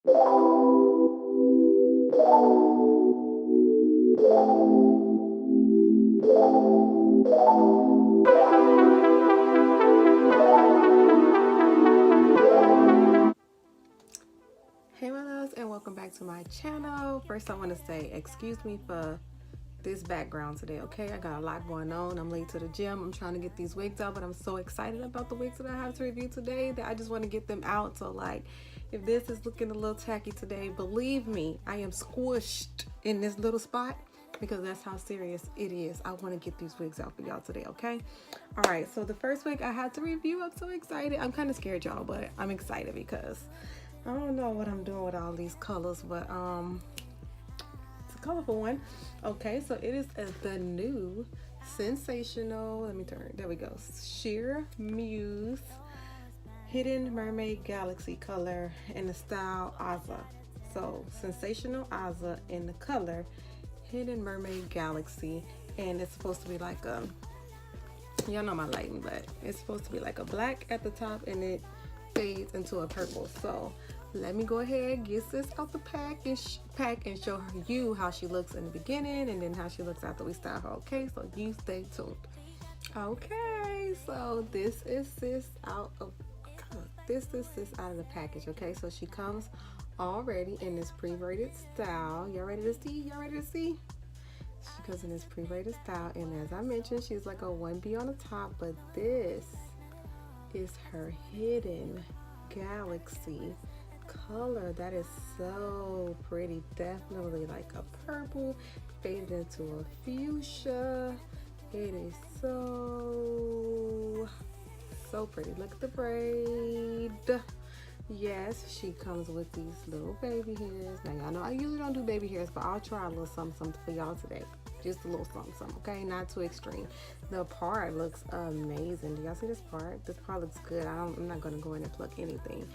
Hey my loves, and welcome back to my channel. First I want to say excuse me for this background today, okay? I got a lot going on. I'm late to the gym. I'm trying to get these wigs out, but I'm so excited about the wigs that I have to review today that I just want to get them out. So like, if this is looking a little tacky today, believe me, I am squished in this little spot because that's how serious it is. I want to get these wigs out for y'all today, okay? All right, so the first wig I had to review, I'm so excited. I'm kind of scared, y'all, but I'm excited because I don't know what I'm doing with all these colors, but it's a colorful one. Okay, so it is the new Sensational, let me turn, there we go, Shear Muse Hidden Mermaid Galaxy color in the style AZA. So Sensational AZA in the color Hidden Mermaid Galaxy, and it's supposed to be like a, y'all know my lighting, but it's supposed to be like a black at the top and it fades into a purple. So let me go ahead and get this out the pack and show you how she looks in the beginning and then how she looks after we style her, okay? So you stay tuned. Okay, so this is this out of the package, okay? So she comes already in this pre-braided style. Y'all ready to see? Y'all ready to see? She comes in this pre-braided style, and as I mentioned, she's like a 1B on the top, but this is her hidden galaxy color. That is so pretty. Definitely like a purple faded into a fuchsia. It is so pretty. Look at the braid. Yes, she comes with these little baby hairs. Now y'all know I usually don't do baby hairs, but I'll try a little something for y'all today. Just a little something, okay? Not too extreme. The part looks amazing. Do y'all see this part? This part looks good. I'm not gonna go in and pluck anything.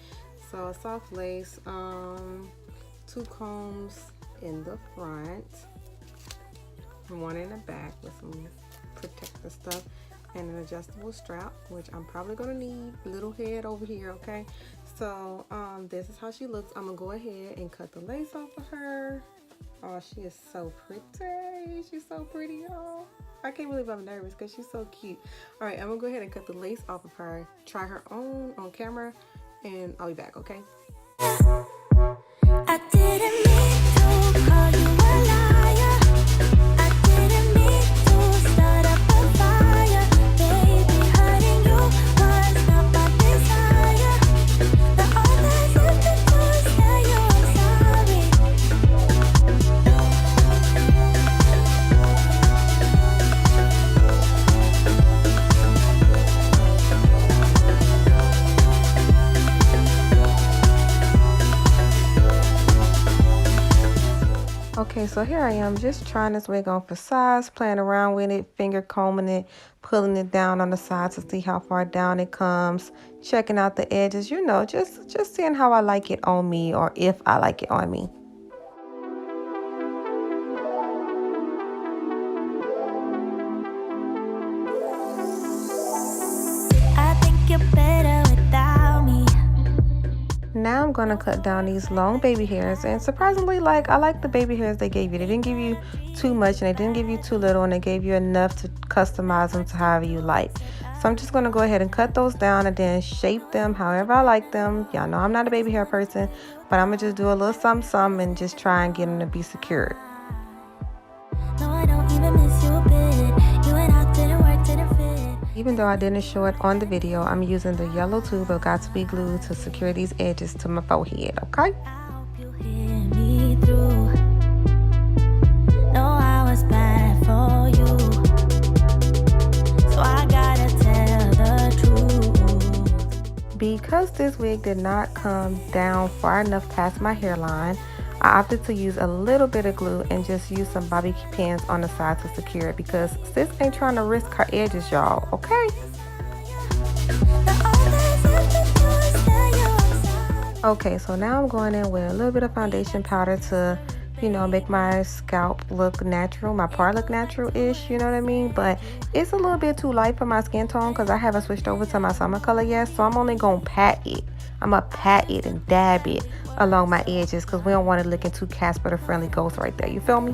So a soft lace, 2 combs in the front, 1 in the back with some protective stuff, and an adjustable strap, which I'm probably gonna need. Little head over here, okay? So this is how she looks. I'm gonna go ahead and cut the lace off of her. Oh, she is so pretty. She's so pretty, y'all. I can't believe I'm nervous because she's so cute. All right, I'm gonna go ahead and cut the lace off of her, try her on camera, and I'll be back, okay? I didn't mean to call you a liar. I didn't mean to start up a fire. Baby, hurting you was not my desire. The only thing to do is tell you I'm sorry. Okay, so here I am just trying this wig on for size, playing around with it, finger combing it, pulling it down on the sides to see how far down it comes, checking out the edges, you know, just seeing how I like it on me or if I like it on me. I think you're better without me. Now I'm gonna cut down these long baby hairs, and surprisingly, like, I like the baby hairs they gave you. They didn't give you too much and they didn't give you too little, and they gave you enough to customize them to however you like. So I'm just gonna go ahead and cut those down and then shape them however I like them. Y'all know I'm not a baby hair person, but I'm gonna just do a little something and just try and get them to be secured. No, I don't even miss you a bit. You and I didn't work, didn't fit. Even though I didn't show it on the video, I'm using the yellow tube of Got to Be Glue to secure these edges to my forehead, okay? I hope you hear me through. No, I was bad for you, so I gotta tell the truth. Because this wig did not come down far enough past my hairline, I opted to use a little bit of glue and just use some bobby pins on the side to secure it because sis ain't trying to risk her edges, y'all, okay? Okay, so now I'm going in with a little bit of foundation powder to, you know, make my scalp look natural, my part look natural-ish, you know what I mean? But it's a little bit too light for my skin tone because I haven't switched over to my summer color yet, so I'm only going to pat it. I'm gonna pat it and dab it along my edges because we don't want it looking too Casper the Friendly Ghost right there. You feel me?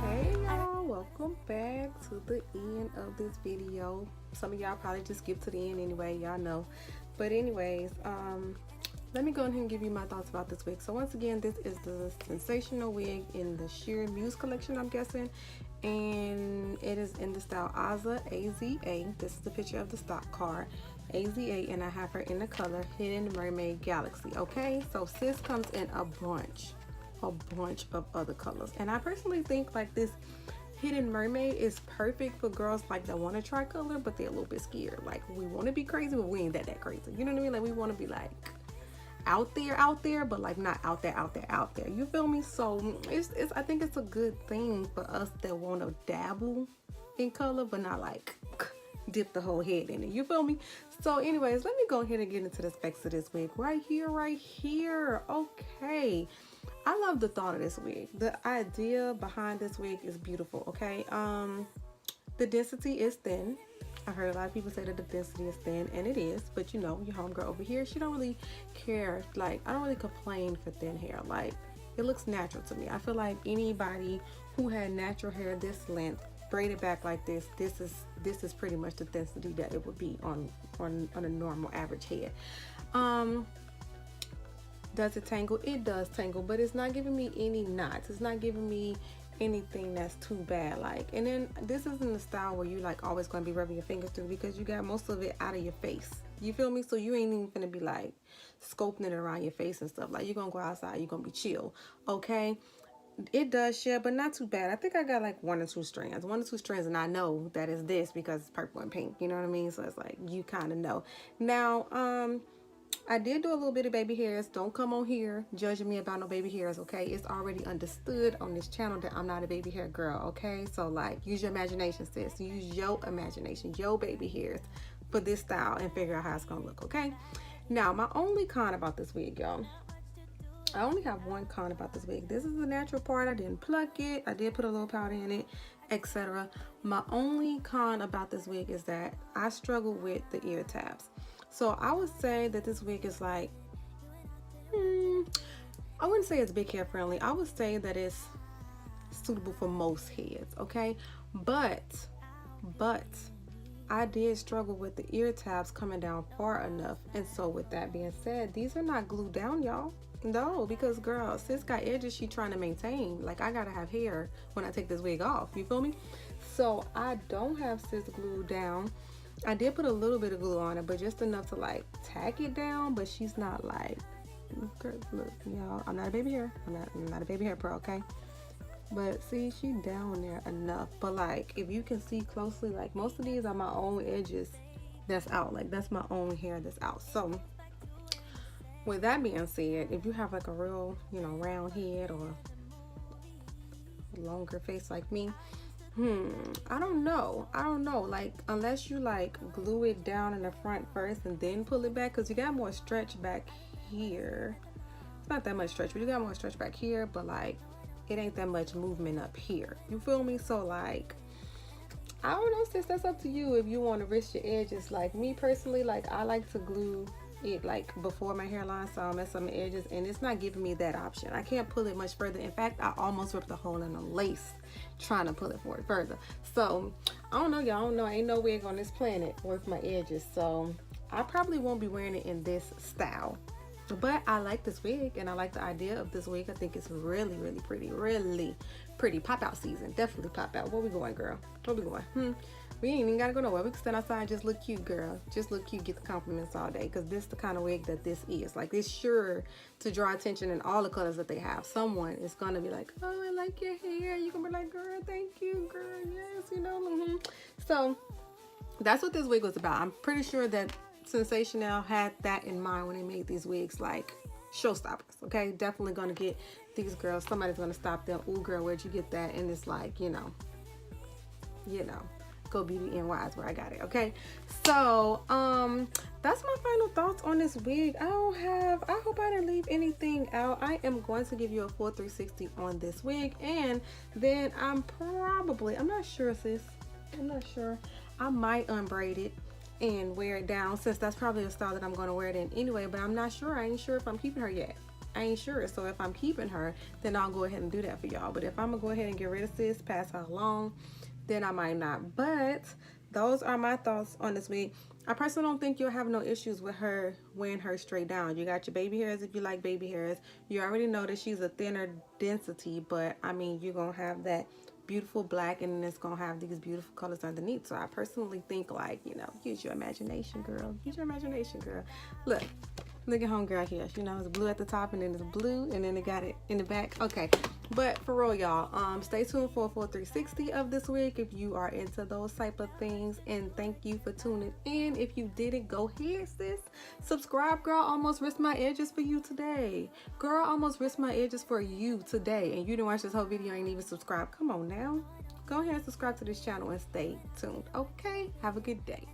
Hey y'all, welcome back to the end of this video. Some of y'all probably just skip to the end anyway, y'all know. But anyways, let me go ahead and give you my thoughts about this wig. So once again, this is the Sensational wig in the Shear Muse collection, I'm guessing. And it is in the style AZA, A-Z-A. This is the picture of the stock card, AZA, and I have her in the color Hidden Mermaid Galaxy. Okay, so sis comes in a bunch of other colors. And I personally think like this Hidden Mermaid is perfect for girls like that want to try color, but they're a little bit scared. Like, we want to be crazy, but we ain't that crazy. You know what I mean? Like, we want to be like out there, but like not out there. You feel me? So it's I think it's a good thing for us that want to dabble in color, but not like dip the whole head in it. You feel me? So anyways, let me go ahead and get into the specs of this wig right here. Okay, I love the thought of this wig. The idea behind this wig is beautiful. Okay, the density is thin. I heard a lot of people say that the density is thin, and it is, but you know, your homegirl over here, she don't really care. Like, I don't really complain for thin hair. Like, it looks natural to me. I feel like anybody who had natural hair this length, braided back like this is pretty much the density that it would be on a normal average head. Does it tangle? It does tangle, but it's not giving me any knots. It's not giving me anything that's too bad. Like, and then this isn't the style where you like always going to be rubbing your fingers through, because you got most of it out of your face. You feel me? So you ain't even gonna be like scoping it around your face and stuff. Like, you're gonna go outside, you're gonna be chill. Okay, it does share, but not too bad. I think I got like one or two strands, and I know that is this because it's purple and pink. You know what I mean? So it's like, you kind of know. Now, I did do a little bit of baby hairs. Don't come on here judging me about no baby hairs, okay? It's already understood on this channel that I'm not a baby hair girl, okay? So like, use your imagination, sis. Use your imagination, your baby hairs for this style and figure out how it's gonna look, okay? Now, my only con about this wig, y'all. I only have one con about this wig. This is the natural part. I didn't pluck it. I did put a little powder in it, etc. My only con about this wig is that I struggle with the ear tabs. So I would say that this wig is like, I wouldn't say it's big hair friendly. I would say that it's suitable for most heads, okay? But I did struggle with the ear tabs coming down far enough. And so with that being said, these are not glued down, y'all. No, because girl, sis got edges she trying to maintain. Like, I gotta have hair when I take this wig off, you feel me? So I don't have sis glued down. I did put a little bit of glue on it, but just enough to like tack it down. But she's not like, look, y'all, I'm not a baby hair. I'm not a baby hair pro, okay? But see, she down there enough. But like, if you can see closely, like most of these are my own edges that's out. Like, that's my own hair that's out. So with that being said, if you have like a real, you know, round head or longer face like me, I don't know. Like, unless you like glue it down in the front first and then pull it back, because you got more stretch back here. It's not that much stretch, but you got more stretch back here, but like, it ain't that much movement up here. You feel me? So like, I don't know, sis, that's up to you if you want to risk your edges. Like me personally, like I like to glue it like before my hairline so I'll mess up my edges, and it's not giving me that option. I can't pull it much further. In fact, I almost ripped a hole in the lace trying to pull it forward further. So I don't know, y'all. I don't know. Ain't no wig on this planet worth my edges, so I probably won't be wearing it in this style. But I like this wig, and I like the idea of this wig. I think it's really pretty. Pop out season, definitely pop out. Where we going, girl? Where we going? We ain't even gotta go nowhere. We can stand outside and just look cute, girl. Just look cute, get the compliments all day, because this is the kind of wig that this is. Like, it's sure to draw attention in all the colors that they have. Someone is gonna be like, oh, I like your hair. You can be like, girl, thank you, girl. Yes, you know. So that's what this wig was about. I'm pretty sure that Sensational had that in mind when they made these wigs, like showstoppers. Okay, definitely gonna get these girls. Somebody's gonna stop them. Ooh, girl, where'd you get that? And it's like, you know, Go Beauty NY is where I got it. Okay, so that's my final thoughts on this wig. I hope I didn't leave anything out. I am going to give you a full 360 on this wig, and then I'm not sure, sis. I'm not sure. I might unbraid it and wear it down, since that's probably a style that I'm going to wear it in anyway. But I'm not sure. I ain't sure if I'm keeping her yet. I ain't sure. So if I'm keeping her, then I'll go ahead and do that for y'all. But if I'm gonna go ahead and get rid of sis, pass her along, then I might not. But those are my thoughts on this wig. I personally don't think you'll have no issues with her wearing her straight down. You got your baby hairs if you like baby hairs. You already know that she's a thinner density, but I mean, you're gonna have that beautiful black, and then it's gonna have these beautiful colors underneath. So I personally think, like, you know, use your imagination, girl. Use your imagination, girl. Look at homegirl here. You know, it's blue at the top, and then it's blue, and then it got it in the back. Okay, but for real, y'all, stay tuned for a full 360 of this wig if you are into those type of things. And thank you for tuning in. If you didn't, go ahead, sis, subscribe. Girl, almost risked my edges for you today. Girl, almost risked my edges for you today, and you didn't watch this whole video, ain't even subscribed. Come on now, go ahead and subscribe to this channel and stay tuned. Okay, have a good day.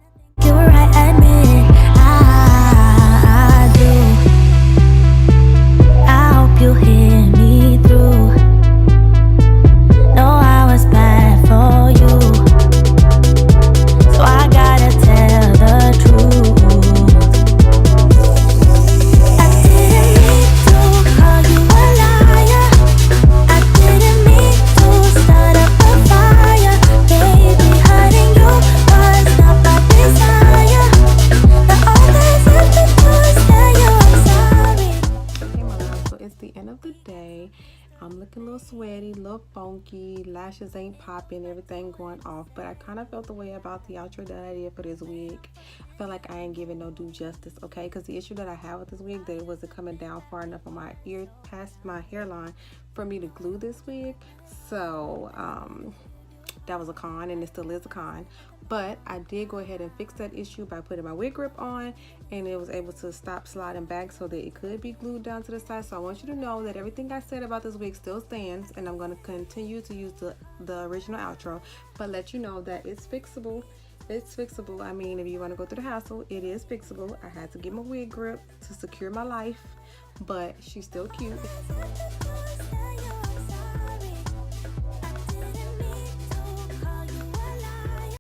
You were right, admit it. I do. I hope you hear me through. No, I was bad for you, so I gotta tell the truth. I didn't mean to call you a liar. I didn't mean to start up a fire. Baby, hurting you was not my desire. The only thing to do is tell you I'm sorry. Okay, my love, so it's the end of the day. I'm looking a little sweaty, a little funky, lashes ain't popping, everything going off, but I kind of felt the way about the outro that I did for this wig. I feel like I ain't giving no due justice, okay? Because the issue that I have with this wig, that it wasn't coming down far enough on my ear, past my hairline, for me to glue this wig. So that was a con, and it still is a con. But I did go ahead and fix that issue by putting my wig grip on, and it was able to stop sliding back so that it could be glued down to the side. So I want you to know that everything I said about this wig still stands, and I'm going to continue to use the original outro, but let you know that it's fixable. It's fixable. I mean, if you want to go through the hassle, it is fixable. I had to get my wig grip to secure my life, but she's still cute.